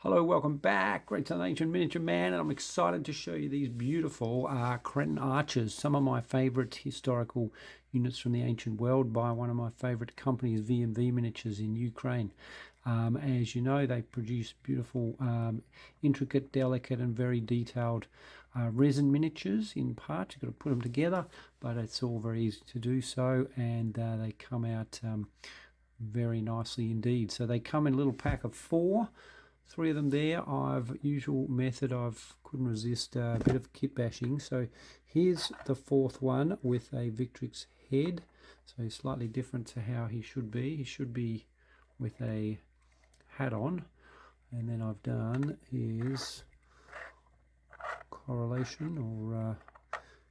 Hello, welcome back. Cretan Ancient Miniature Man, and I'm excited to show you these beautiful Cretan Archers, some of my favourite historical units from the ancient world by one of my favourite companies, V Miniatures in Ukraine. As you know, they produce beautiful, intricate, delicate and very detailed resin miniatures in part. You've got to put them together, but it's all very easy to do so, and they come out very nicely indeed. So they come in a little pack of 4. 3 of them there. Usual method, couldn't resist a bit of kit bashing. So here's the 4th one with a Victrix head. So slightly different to how he should be. He should be with a hat on. And then I've done his correlation or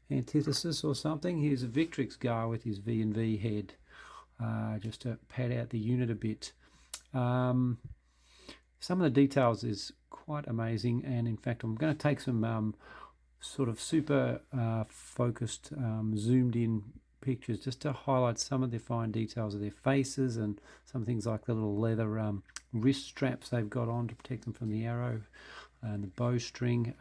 antithesis or something. Here's a Victrix guy with his V&V head, just to pad out the unit a bit. Some of the details is quite amazing, and in fact I'm going to take some sort of super focused zoomed in pictures just to highlight some of the fine details of their faces and some things like the little leather wrist straps they've got on to protect them from the arrow and the bowstring.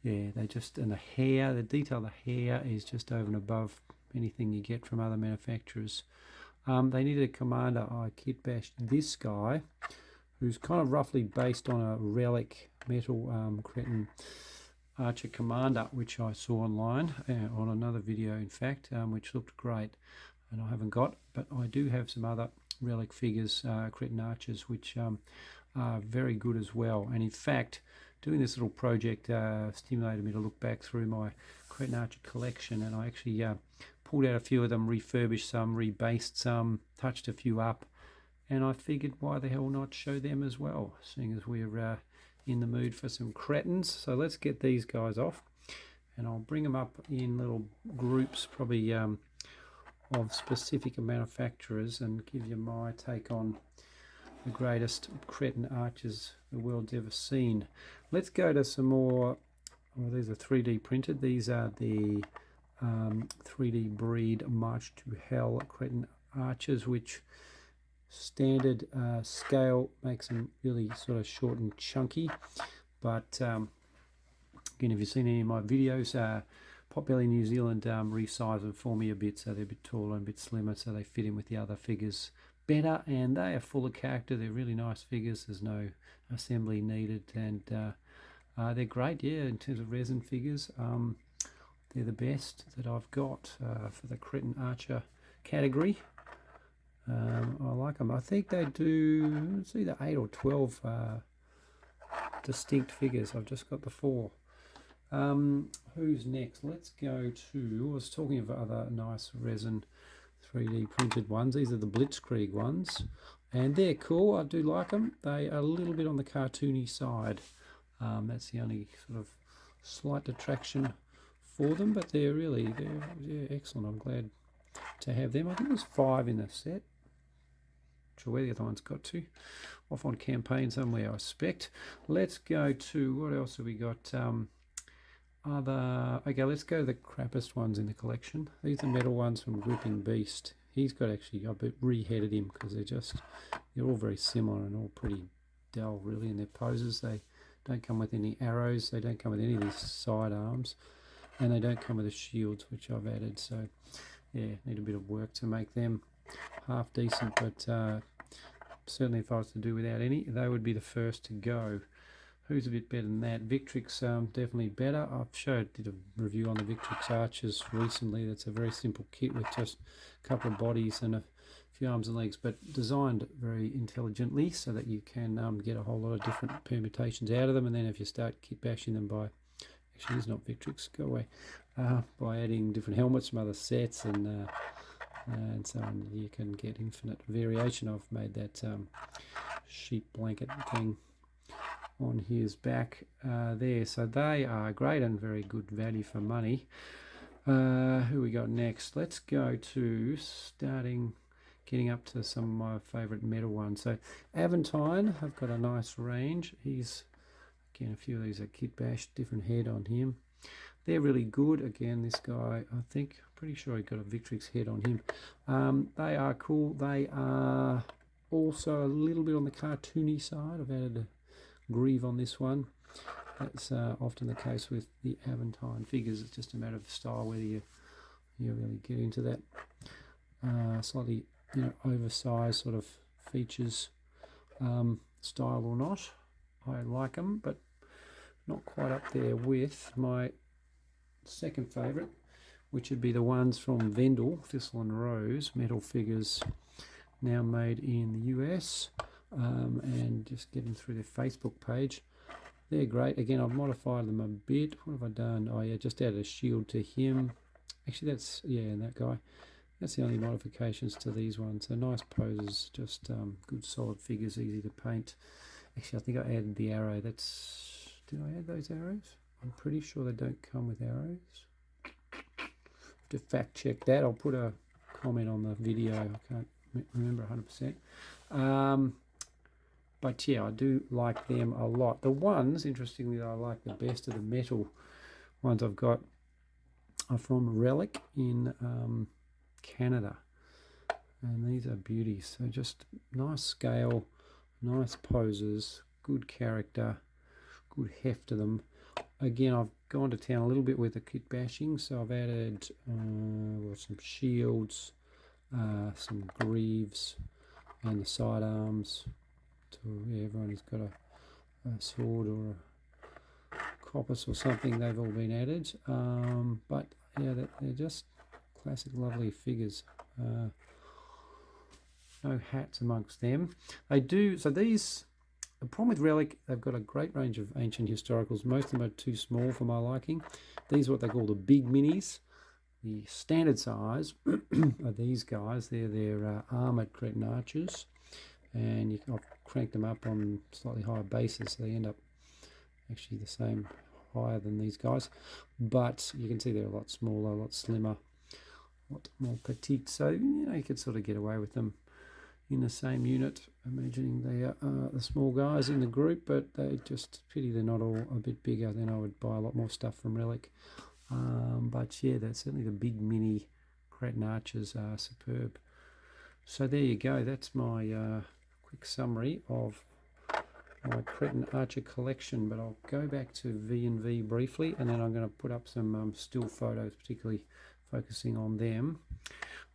Yeah, and the hair, the detail of the hair is just over and above anything you get from other manufacturers. They needed a commander. I kit bashed this guy, who's kind of roughly based on a relic metal Cretan Archer Commander, which I saw online on another video, in fact, which looked great, and I haven't got, but I do have some other relic figures, Cretan Archers, which are very good as well. And in fact, doing this little project stimulated me to look back through my Cretan Archer collection, and I actually pulled out a few of them, refurbished some, rebased some, touched a few up, and I figured, why the hell not show them as well, seeing as we're in the mood for some Cretans. So let's get these guys off, and I'll bring them up in little groups, probably of specific manufacturers, and give you my take on the greatest Cretan Archers the world's ever seen. Let's go to some more. Well, these are 3D printed. These are the 3D breed March to Hell Cretan Archers, which standard scale makes them really sort of short and chunky, but again, if you've seen any of my videos, Potbelly New Zealand resize them for me a bit, so they're a bit taller and a bit slimmer, so they fit in with the other figures better, and they are full of character. They're really nice figures. There's no assembly needed, and they're great, yeah, in terms of resin figures. They're the best that I've got for the Cretan Archer category. I like them. I think they do, it's either 8 or 12 distinct figures. I've just got the 4. Who's next? Let's go to, I was talking of other nice resin 3D printed ones. These are the Blitzkrieg ones, and they're cool. I do like them. They are a little bit on the cartoony side. That's the only sort of slight detraction for them, but they're excellent. I'm glad to have them. I think there's 5 in the set. Sure where the other one's got to. Off on campaign somewhere, I suspect. Let's go to, what else have we got? Okay, let's go to the crappiest ones in the collection. These are metal ones from Gripping Beast. He's got actually, I re-headed him because they're all very similar and all pretty dull really in their poses. They don't come with any arrows. They don't come with any of these side arms, and they don't come with the shields, which I've added. So yeah, need a bit of work to make them half decent, but certainly if I was to do without any, they would be the first to go. Who's a bit better than that? Victrix, definitely better. Did a review on the Victrix Archers recently. That's a very simple kit with just a couple of bodies and a few arms and legs, but designed very intelligently so that you can get a whole lot of different permutations out of them. And then if you start kit bashing them by, actually it's not Victrix, go away, by adding different helmets from other sets and so on, you can get infinite variation. I've made that sheep blanket thing on his back there, so they are great and very good value for money. Who we got next? Let's go to getting up to some of my favorite metal ones. So Aventine, I've got a nice range. He's, again, a few of these are kit bashed, different head on him. They're really good. Again, this guy, pretty sure he got a Victrix head on him. They are cool. They are also a little bit on the cartoony side. I've added greave on this one. That's often the case with the Aventine figures. It's just a matter of style whether you really get into that slightly oversized sort of features style or not. I like them, but not quite up there with my second favourite, which would be the ones from Vendel, Thistle and Rose, metal figures now made in the US, and just getting through their Facebook page. They're great. Again, I've modified them a bit. What have I done? Oh yeah, just added a shield to him. Actually, that's, yeah, that guy. That's the only modifications to these ones. So nice poses, just good solid figures, easy to paint. Actually, I think I added the arrow. Did I add those arrows? I'm pretty sure they don't come with arrows. To fact check that, I'll put a comment on the video. I can't remember 100%. But yeah, I do like them a lot. The ones, interestingly, that I like the best of the metal ones I've got are from Relic in Canada. And these are beauties. So just nice scale, nice poses, good character, good heft to them. Again, I've gone to town a little bit with the kit bashing, so I've added some shields, some greaves, and the sidearms. So yeah, everyone has got a sword or a coppice or something. They've all been added, but yeah, they're just classic, lovely figures. No hats amongst them. They do so these. The problem with Relic, they've got a great range of ancient historicals. Most of them are too small for my liking. These are what they call the big minis. The standard size are these guys. They're armoured Cretan Archers. And I've cranked them up on slightly higher bases, so they end up actually the same, higher than these guys. But you can see they're a lot smaller, a lot slimmer, a lot more petite. So, you could sort of get away with them in the same unit, imagining they are the small guys in the group, but they just pity they're not all a bit bigger. Then I would buy a lot more stuff from Relic. But yeah, that's certainly the big mini Cretan Archers are superb. So there you go. That's my quick summary of my Cretan Archer collection. But I'll go back to V&V briefly, and then I'm going to put up some still photos, particularly focusing on them,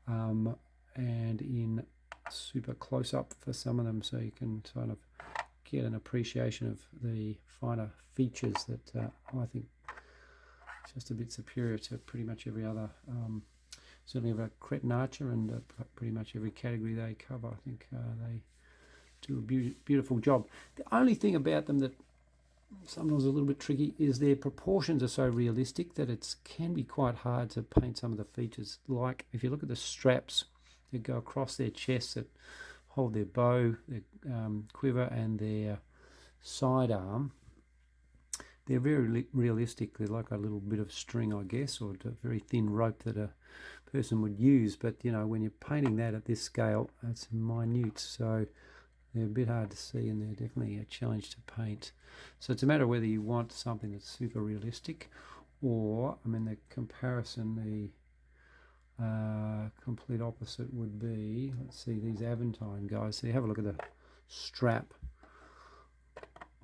and in super close up for some of them, so you can sort of get an appreciation of the finer features that I think is just a bit superior to pretty much every other, certainly of a Cretan Archer, and pretty much every category they cover. I think they do a beautiful job. The only thing about them that sometimes a little bit tricky is their proportions are so realistic that it can be quite hard to paint some of the features. Like if you look at the straps that go across their chests that hold their bow, their quiver, and their sidearm, they're very realistic. They're like a little bit of string, I guess, or a very thin rope that a person would use. But when you're painting that at this scale, it's minute, so they're a bit hard to see, and they're definitely a challenge to paint. So it's a matter of whether you want something that's super realistic, or the comparison, the complete opposite would be, let's see, these Aventine guys. So you have a look at the strap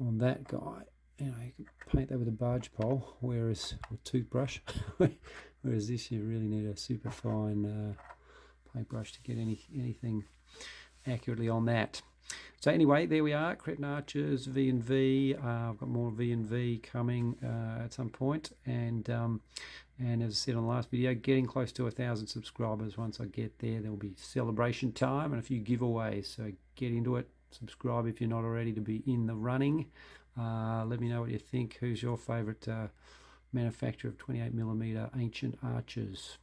on that guy. You can paint that with a barge pole, whereas with toothbrush, whereas this you really need a super fine paintbrush to get anything accurately on that. So anyway, there we are, Cretan Archers, V&V. I've got more V&V coming at some point, and as I said on the last video, getting close to 1,000 subscribers. Once I get there, there'll be celebration time and a few giveaways, so get into it. Subscribe if you're not already to be in the running. Let me know what you think. Who's your favourite manufacturer of 28mm ancient archers?